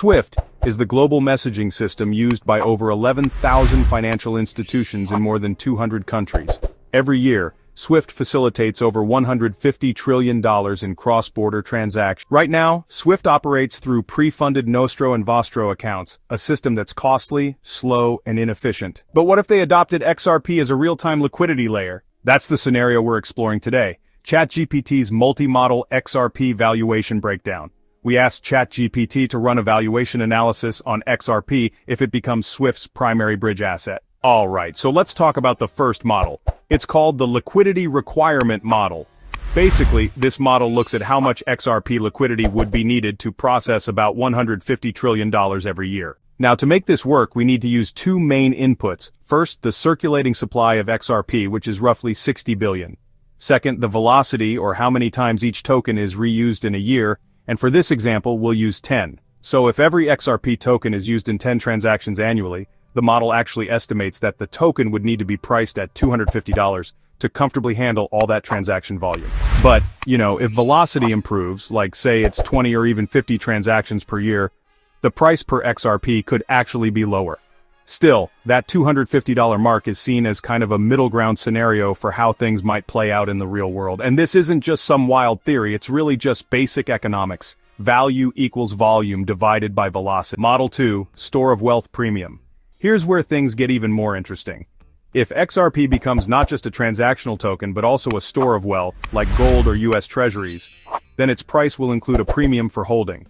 SWIFT is the global messaging system used by over 11,000 financial institutions in more than 200 countries. Every year, SWIFT facilitates over $150 trillion in cross-border transactions. Right now, SWIFT operates through pre-funded Nostro and Vostro accounts, a system that's costly, slow, and inefficient. But what if they adopted XRP as a real-time liquidity layer? That's the scenario we're exploring today. ChatGPT's multi-model XRP valuation breakdown. We asked ChatGPT to run a valuation analysis on XRP if it becomes SWIFT's primary bridge asset. Alright, so let's talk about the first model. It's called the liquidity requirement model. Basically, this model looks at how much XRP liquidity would be needed to process about $150 trillion every year. Now, to make this work, we need to use two main inputs. First, the circulating supply of XRP, which is roughly 60 billion. Second, the velocity, or how many times each token is reused in a year, and for this example, we'll use 10. So if every XRP token is used in 10 transactions annually, the model actually estimates that the token would need to be priced at $250 to comfortably handle all that transaction volume. But, if velocity improves, like say it's 20 or even 50 transactions per year, the price per XRP could actually be lower. Still, that $250 mark is seen as kind of a middle ground scenario for how things might play out in the real world. And this isn't just some wild theory, it's really just basic economics. Value equals volume divided by velocity. Model 2, Store of Wealth Premium. Here's where things get even more interesting. If XRP becomes not just a transactional token but also a store of wealth, like gold or US Treasuries, then its price will include a premium for holding.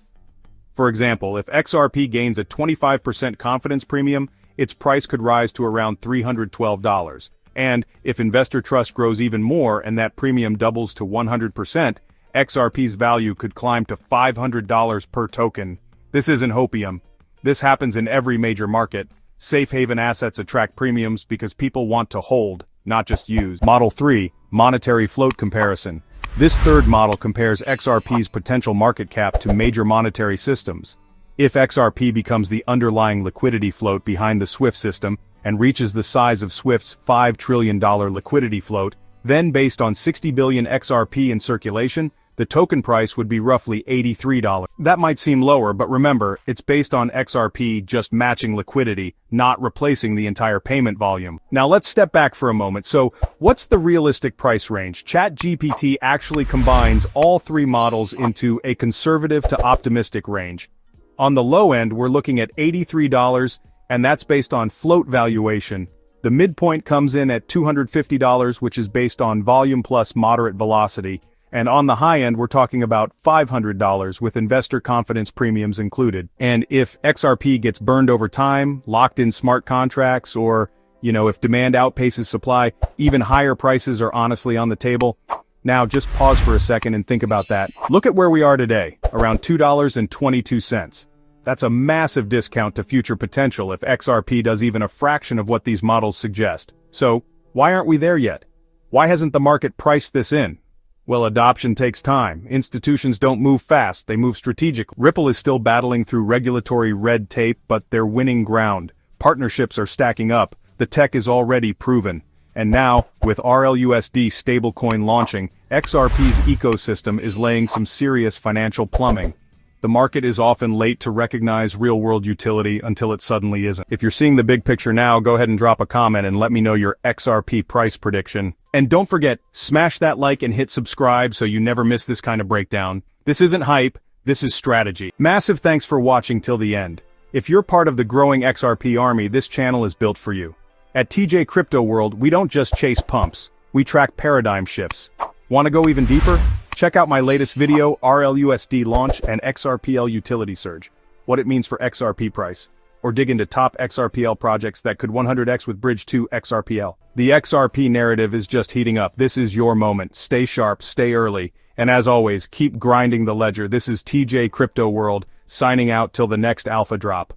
For example, if XRP gains a 25% confidence premium, its price could rise to around $312. And if investor trust grows even more and that premium doubles to 100%, XRP's value could climb to $500 per token. This isn't hopium. This happens in every major market. Safe haven assets attract premiums because people want to hold, not just use. Model 3, Monetary Float Comparison. This third model compares XRP's potential market cap to major monetary systems. If XRP becomes the underlying liquidity float behind the SWIFT system and reaches the size of SWIFT's $5 trillion liquidity float, then based on 60 billion XRP in circulation, the token price would be roughly $83. That might seem lower, but remember, it's based on XRP just matching liquidity, not replacing the entire payment volume. Now let's step back for a moment. So, what's the realistic price range? ChatGPT actually combines all three models into a conservative to optimistic range. On the low end, we're looking at $83, and that's based on float valuation. The midpoint comes in at $250, which is based on volume plus moderate velocity. And on the high end, we're talking about $500 with investor confidence premiums included. And if XRP gets burned over time, locked in smart contracts, or, if demand outpaces supply, even higher prices are honestly on the table. Now, just pause for a second and think about that. Look at where we are today, around $2.22. That's a massive discount to future potential if XRP does even a fraction of what these models suggest. So, why aren't we there yet? Why hasn't the market priced this in? Well, adoption takes time. Institutions don't move fast, they move strategically. Ripple is still battling through regulatory red tape, but they're winning ground. Partnerships are stacking up. The tech is already proven. And now, with RLUSD stablecoin launching, XRP's ecosystem is laying some serious financial plumbing. The market is often late to recognize real-world utility until it suddenly isn't. If you're seeing the big picture now, go ahead and drop a comment and let me know your XRP price prediction. And don't forget, smash that like and hit subscribe so you never miss this kind of breakdown. This isn't hype, this is strategy. Massive thanks for watching till the end. If you're part of the growing XRP army, this channel is built for you. At TJ Crypto World, we don't just chase pumps, we track paradigm shifts. Want to go even deeper? Check out my latest video, RLUSD launch and XRPL utility surge. What it means for XRP price. Or dig into top XRPL projects that could 100x with Bridge 2 XRPL. The XRP narrative is just heating up. This is your moment. Stay sharp, stay early. And as always, keep grinding the ledger. This is TJ Crypto World, signing out till the next alpha drop.